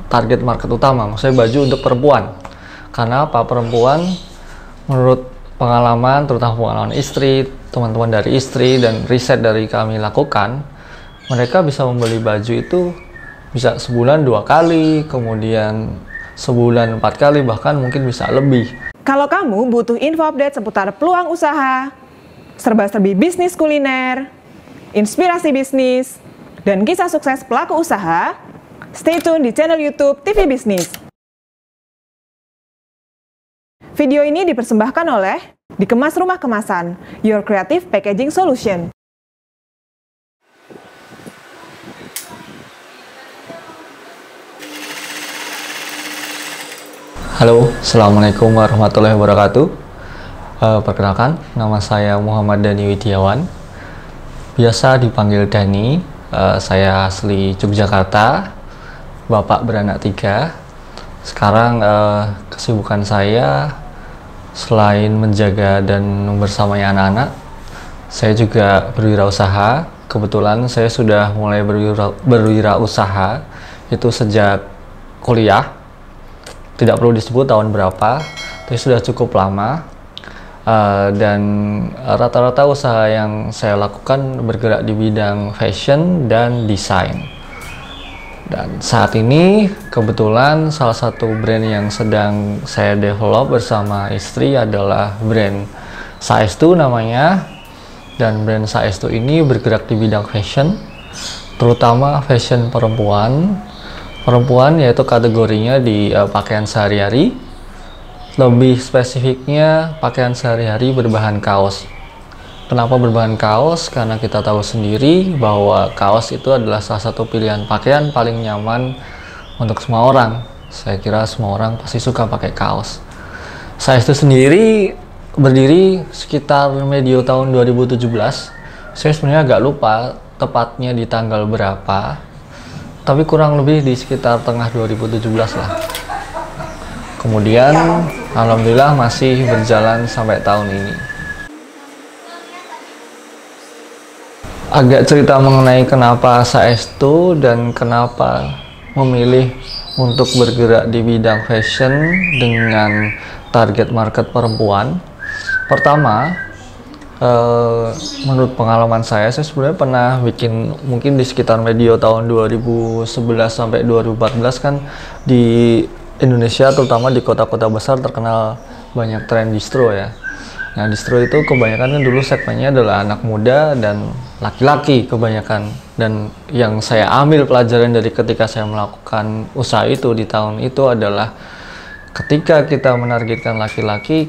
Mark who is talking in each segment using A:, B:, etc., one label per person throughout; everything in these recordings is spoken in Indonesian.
A: target market utama, maksudnya baju untuk perempuan. Karena apa? Perempuan menurut pengalaman, terutama pengalaman istri, teman-teman dari istri dan riset dari kami lakukan, mereka bisa membeli baju itu bisa sebulan 2 kali, kemudian sebulan 4 kali, bahkan mungkin bisa lebih.
B: Kalau kamu butuh info update seputar peluang usaha, serba-serbi bisnis kuliner, inspirasi bisnis, dan kisah sukses pelaku usaha, stay tune di channel YouTube TV Bisnis. Video ini dipersembahkan oleh Dikemas Rumah Kemasan, Your Creative Packaging Solution.
A: Halo, Assalamualaikum warahmatullahi wabarakatuh. Perkenalkan, nama saya Muhammad Dani Widiawan. Biasa dipanggil Dani. Saya asli Yogyakarta, bapak beranak 3. Sekarang kesibukan saya selain menjaga dan membersamai anak-anak, saya juga berwirausaha. Kebetulan saya sudah mulai berwirausaha itu sejak kuliah. Tidak perlu disebut tahun berapa, tapi sudah cukup lama. Dan rata-rata usaha yang saya lakukan bergerak di bidang fashion dan desain. Dan saat ini kebetulan salah satu brand yang sedang saya develop bersama istri adalah brand Saestu namanya. Dan brand Saestu ini bergerak di bidang fashion, terutama fashion perempuan, yaitu kategorinya di pakaian sehari-hari. Lebih spesifiknya pakaian sehari-hari berbahan kaos. Kenapa berbahan kaos? Karena kita tahu sendiri bahwa kaos itu adalah salah satu pilihan pakaian paling nyaman untuk semua orang. Saya kira semua orang pasti suka pakai kaos. Saya itu sendiri berdiri sekitar medio tahun 2017. Saya sebenarnya agak lupa tepatnya di tanggal berapa, tapi kurang lebih di sekitar tengah 2017 lah. Kemudian alhamdulillah masih berjalan sampai tahun ini. Agak cerita mengenai kenapa Saestu dan kenapa memilih untuk bergerak di bidang fashion dengan target market perempuan. Pertama, menurut pengalaman saya sebenarnya pernah bikin mungkin di sekitar medio tahun 2011 sampai 2014 kan di Indonesia, terutama di kota-kota besar, terkenal banyak tren distro ya. Nah, distro itu kebanyakan kan dulu segmennya adalah anak muda dan laki-laki kebanyakan. Dan yang saya ambil pelajaran dari ketika saya melakukan usaha itu di tahun itu adalah ketika kita menargetkan laki-laki,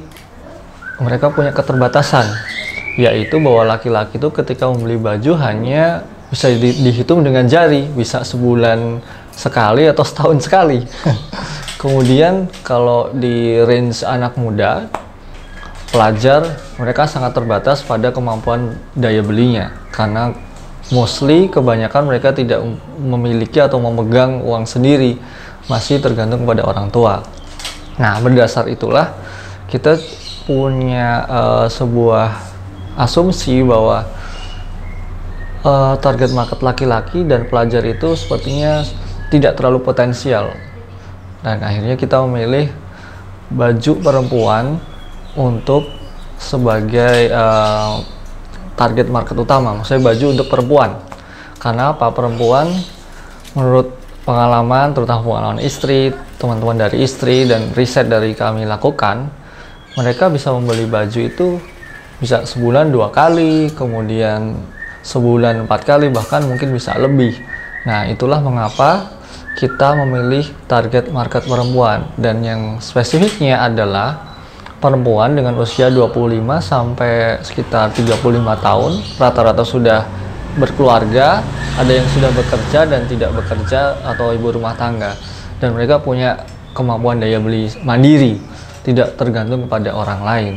A: mereka punya keterbatasan, yaitu bahwa laki-laki itu ketika membeli baju hanya bisa dihitung dengan jari, bisa sebulan sekali atau setahun sekali. Kemudian kalau di range anak muda, pelajar, mereka sangat terbatas pada kemampuan daya belinya, karena mostly kebanyakan mereka tidak memiliki atau memegang uang sendiri, masih tergantung pada orang tua. Nah, berdasar itulah kita punya sebuah asumsi bahwa target market laki-laki dan pelajar itu sepertinya tidak terlalu potensial, dan akhirnya kita memilih baju perempuan untuk sebagai target market utama, maksudnya baju untuk perempuan. Karena apa? Perempuan menurut pengalaman, terutama pengalaman istri, teman-teman dari istri dan riset dari kami lakukan, mereka bisa membeli baju itu bisa sebulan 2 kali, kemudian sebulan 4 kali, bahkan mungkin bisa lebih. Nah, itulah mengapa kita memilih target market perempuan, dan yang spesifiknya adalah perempuan dengan usia 25 sampai sekitar 35 tahun, rata-rata sudah berkeluarga, ada yang sudah bekerja dan tidak bekerja, atau ibu rumah tangga, dan mereka punya kemampuan daya beli mandiri, tidak tergantung kepada orang lain.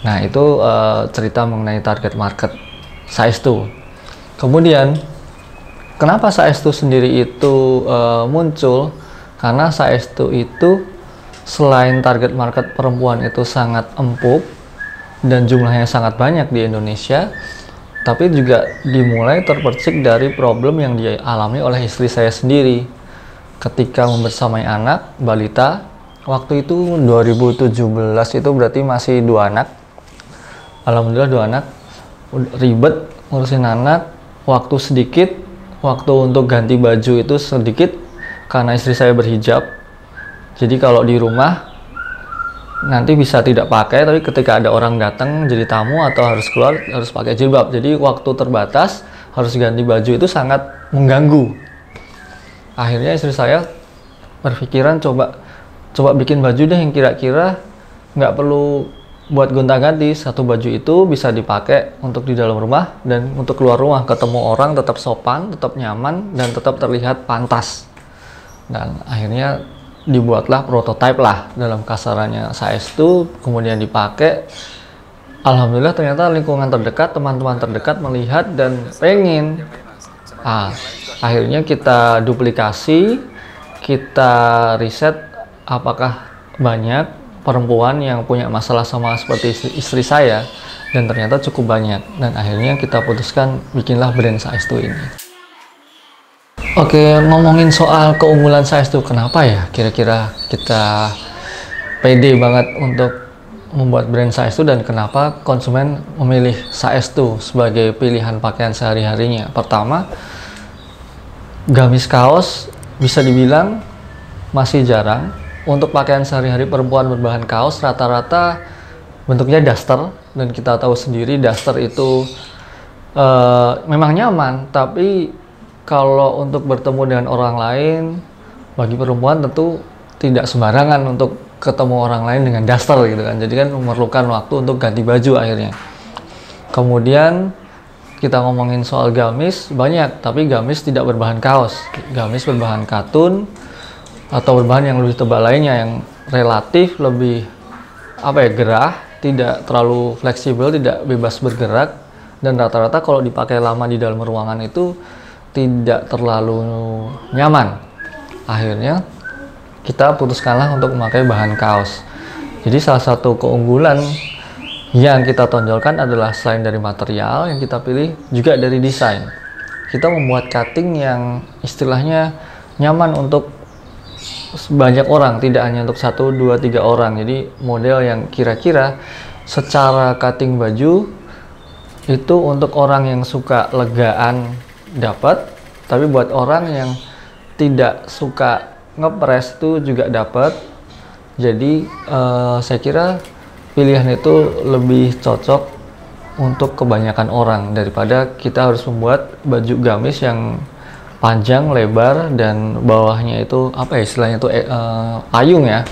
A: Nah, itu cerita mengenai target market Saestu. Kemudian kenapa Saestu sendiri itu muncul? Karena Saestu itu selain target market perempuan itu sangat empuk dan jumlahnya sangat banyak di Indonesia, tapi juga dimulai terpercik dari problem yang dialami oleh istri saya sendiri. ketika membersamai anak balita. Waktu itu 2017 itu berarti masih 2 anak. Alhamdulillah 2 anak. Ribet ngurusin anak, waktu sedikit, waktu untuk ganti baju itu sedikit karena istri saya berhijab. Jadi kalau di rumah nanti bisa tidak pakai, tapi ketika ada orang datang jadi tamu atau harus keluar harus pakai jilbab. Jadi waktu terbatas, harus ganti baju itu sangat mengganggu. Akhirnya istri saya berpikiran coba bikin baju deh yang kira-kira nggak perlu buat gonta-ganti. Satu baju itu bisa dipakai untuk di dalam rumah dan untuk keluar rumah, ketemu orang tetap sopan, tetap nyaman, dan tetap terlihat pantas. Dan akhirnya dibuatlah prototipe lah dalam kasarannya size itu, kemudian dipakai. Alhamdulillah ternyata lingkungan terdekat, teman-teman terdekat melihat dan pengen. Akhirnya kita duplikasi, kita riset apakah banyak perempuan yang punya masalah sama seperti istri saya, dan ternyata cukup banyak. Dan akhirnya kita putuskan bikinlah brand Saestu ini. Oke, ngomongin soal keunggulan Saestu, kenapa ya kira-kira kita pede banget untuk membuat brand Saestu dan kenapa konsumen memilih Saestu sebagai pilihan pakaian sehari-harinya? Pertama, gamis kaos bisa dibilang masih jarang. Untuk pakaian sehari-hari perempuan berbahan kaos rata-rata bentuknya daster, dan kita tahu sendiri daster itu memang nyaman, tapi kalau untuk bertemu dengan orang lain bagi perempuan tentu tidak sembarangan untuk ketemu orang lain dengan daster gitu kan. Jadi kan memerlukan waktu untuk ganti baju akhirnya. Kemudian kita ngomongin soal gamis, banyak, tapi gamis tidak berbahan kaos. Gamis berbahan katun atau berbahan yang lebih tebal lainnya yang relatif lebih gerah, tidak terlalu fleksibel, tidak bebas bergerak, dan rata-rata kalau dipakai lama di dalam ruangan itu tidak terlalu nyaman. Akhirnya kita putuskanlah untuk memakai bahan kaos. Jadi salah satu keunggulan yang kita tonjolkan adalah selain dari material yang kita pilih, juga dari desain. Kita membuat cutting yang istilahnya nyaman untuk banyak orang, tidak hanya untuk 1, 2, 3 orang. Jadi model yang kira-kira secara cutting baju itu untuk orang yang suka legaan dapat, tapi buat orang yang tidak suka ngepres itu juga dapat. Jadi saya kira pilihan itu lebih cocok untuk kebanyakan orang daripada kita harus membuat baju gamis yang panjang, lebar, dan bawahnya itu istilahnya itu payung ya.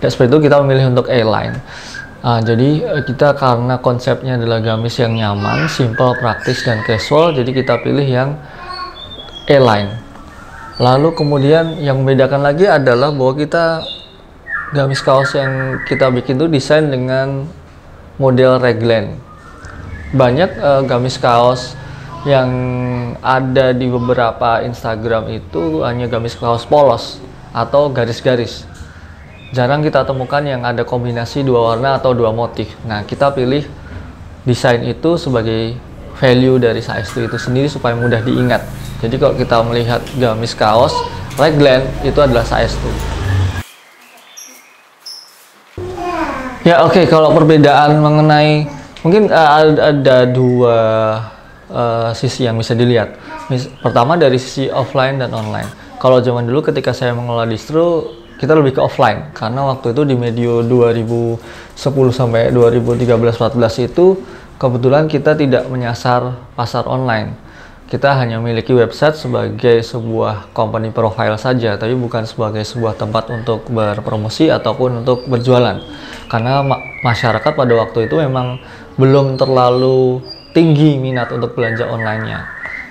A: Dan seperti itu kita memilih untuk A-line. Jadi kita karena konsepnya adalah gamis yang nyaman, simple, praktis, dan casual, jadi kita pilih yang A-line. Lalu kemudian yang membedakan lagi adalah bahwa kita gamis kaos yang kita bikin itu desain dengan model raglan. Banyak gamis kaos yang ada di beberapa Instagram itu hanya gamis kaos polos atau garis-garis. Jarang kita temukan yang ada kombinasi 2 warna atau 2 motif. Nah, kita pilih desain itu sebagai value dari Saestu itu sendiri supaya mudah diingat. Jadi kalau kita melihat gamis kaos raglan itu adalah Saestu. Ya oke, kalau perbedaan mengenai mungkin ada 2 sisi yang bisa dilihat. Pertama dari sisi offline dan online. Kalau zaman dulu ketika saya mengelola distro, kita lebih ke offline karena waktu itu di medio 2010 sampai 2013-14 itu kebetulan kita tidak menyasar pasar online. Kita hanya memiliki website sebagai sebuah company profile saja, tapi bukan sebagai sebuah tempat untuk berpromosi ataupun untuk berjualan. Karena masyarakat pada waktu itu memang belum terlalu tinggi minat untuk belanja online-nya.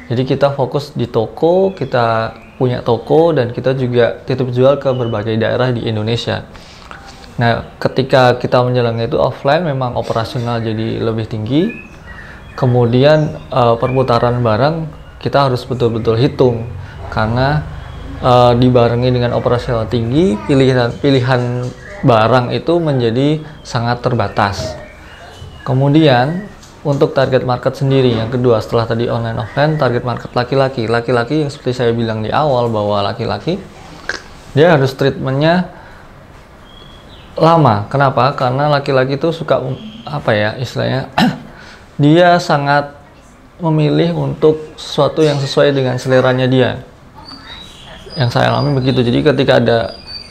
A: Jadi kita fokus di toko, kita punya toko, dan kita juga titip jual ke berbagai daerah di Indonesia. Nah, ketika kita menjalankan itu offline, memang operasional jadi lebih tinggi. Kemudian perputaran barang kita harus betul-betul hitung, karena dibarengi dengan operasional tinggi, pilihan barang itu menjadi sangat terbatas. Kemudian untuk target market sendiri, yang kedua setelah tadi online offline, target market laki-laki yang seperti saya bilang di awal bahwa laki-laki dia harus treatmentnya lama. Kenapa? Karena laki-laki itu suka apa ya istilahnya dia sangat memilih untuk sesuatu yang sesuai dengan seleranya dia. Yang saya alami begitu. Jadi ketika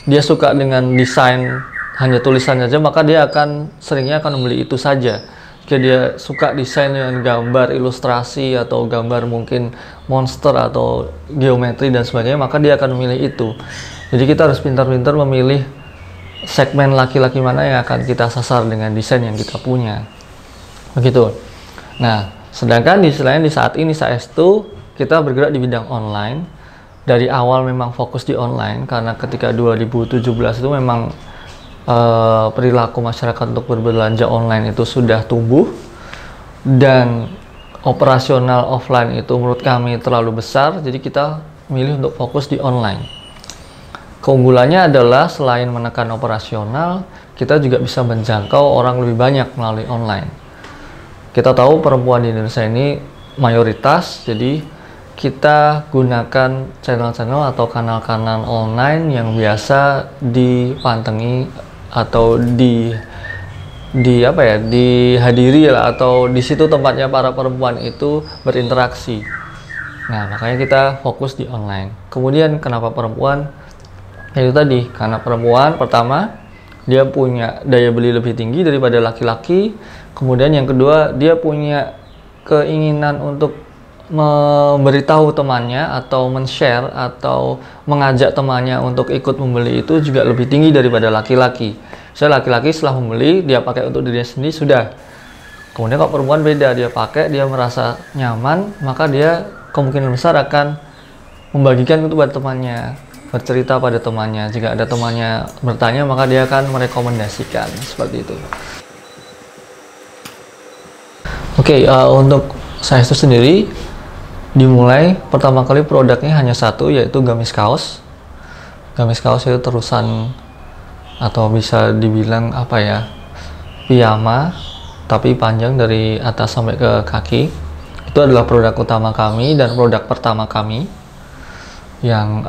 A: dia suka dengan desain hanya tulisan saja, maka dia seringnya akan membeli itu saja. Jika dia suka desain dengan gambar ilustrasi atau gambar mungkin monster atau geometri dan sebagainya, maka dia akan memilih itu. Jadi kita harus pintar-pintar memilih segmen laki-laki mana yang akan kita sasar dengan desain yang kita punya. Begitu. Nah, sedangkan di saat ini Saestu kita bergerak di bidang online. Dari awal memang fokus di online karena ketika 2017 itu memang perilaku masyarakat untuk berbelanja online itu sudah tumbuh dan operasional offline itu menurut kami terlalu besar, jadi kita milih untuk fokus di online. Keunggulannya adalah selain menekan operasional, kita juga bisa menjangkau orang lebih banyak melalui online. Kita tahu perempuan di Indonesia ini mayoritas, jadi kita gunakan channel-channel atau kanal-kanal online yang biasa dipantengi atau dihadiri lah, atau di situ tempatnya para perempuan itu berinteraksi. Nah, makanya kita fokus di online. Kemudian kenapa perempuan? Itu tadi, karena perempuan pertama dia punya daya beli lebih tinggi daripada laki-laki. Kemudian yang kedua, dia punya keinginan untuk memberitahu temannya atau men-share atau mengajak temannya untuk ikut membeli itu juga lebih tinggi daripada laki-laki. Saya laki-laki setelah membeli dia pakai untuk dirinya sendiri sudah. Kemudian kalau perempuan beda, dia pakai, dia merasa nyaman, maka dia kemungkinan besar akan membagikan itu pada temannya, bercerita pada temannya. Jika ada temannya bertanya, maka dia akan merekomendasikan seperti itu. Oke, untuk Saestu sendiri dimulai pertama kali produknya hanya satu, yaitu gamis kaos. Gamis kaos itu terusan atau bisa dibilang apa ya, piyama tapi panjang dari atas sampai ke kaki. Itu adalah produk utama kami dan produk pertama kami yang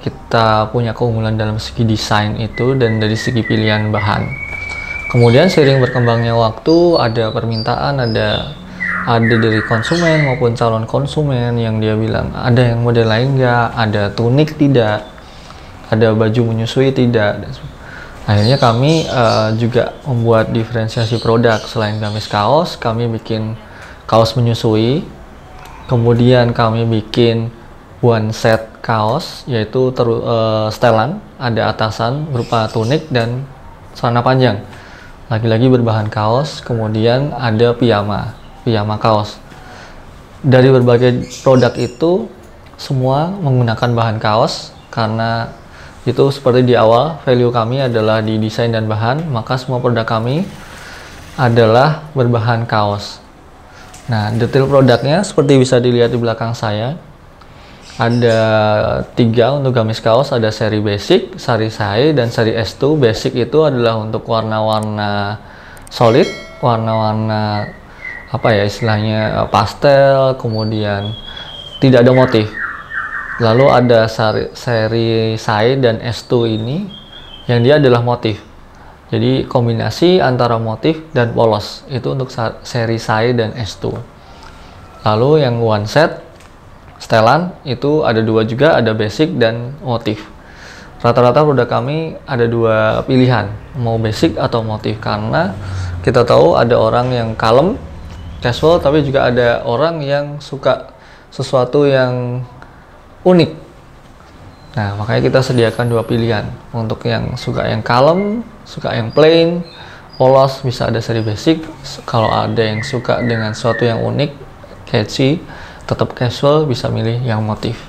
A: kita punya keunggulan dalam segi desain itu dan dari segi pilihan bahan. Kemudian seiring berkembangnya waktu, ada permintaan, ada dari konsumen maupun calon konsumen yang dia bilang ada yang model lain nggak, ada tunik tidak, ada baju menyusui tidak. Akhirnya kami juga membuat diferensiasi produk. Selain gamis kaos, kami bikin kaos menyusui, kemudian kami bikin one set kaos, yaitu setelan, ada atasan berupa tunik dan celana panjang, lagi-lagi berbahan kaos. Kemudian ada piyama kaos. Dari berbagai produk itu semua menggunakan bahan kaos, karena itu seperti di awal value kami adalah di desain dan bahan, maka semua produk kami adalah berbahan kaos. Nah, detail produknya seperti bisa dilihat di belakang saya. Ada 3 untuk gamis kaos, ada seri basic, seri Sai, dan seri S2. Basic itu adalah untuk warna-warna solid, warna-warna istilahnya pastel, kemudian tidak ada motif. Lalu ada seri Sai dan S2 ini yang dia adalah motif. Jadi kombinasi antara motif dan polos itu untuk seri Sai dan S2. Lalu yang one set setelan itu ada 2 juga, ada basic dan motif. Rata-rata produk kami ada 2 pilihan, mau basic atau motif, karena kita tahu ada orang yang kalem, casual, tapi juga ada orang yang suka sesuatu yang unik. Nah, makanya kita sediakan 2 pilihan. Untuk yang suka yang kalem, suka yang plain, polos, bisa ada seri basic. Kalau ada yang suka dengan sesuatu yang unik, catchy, tetap casual, bisa milih yang motif.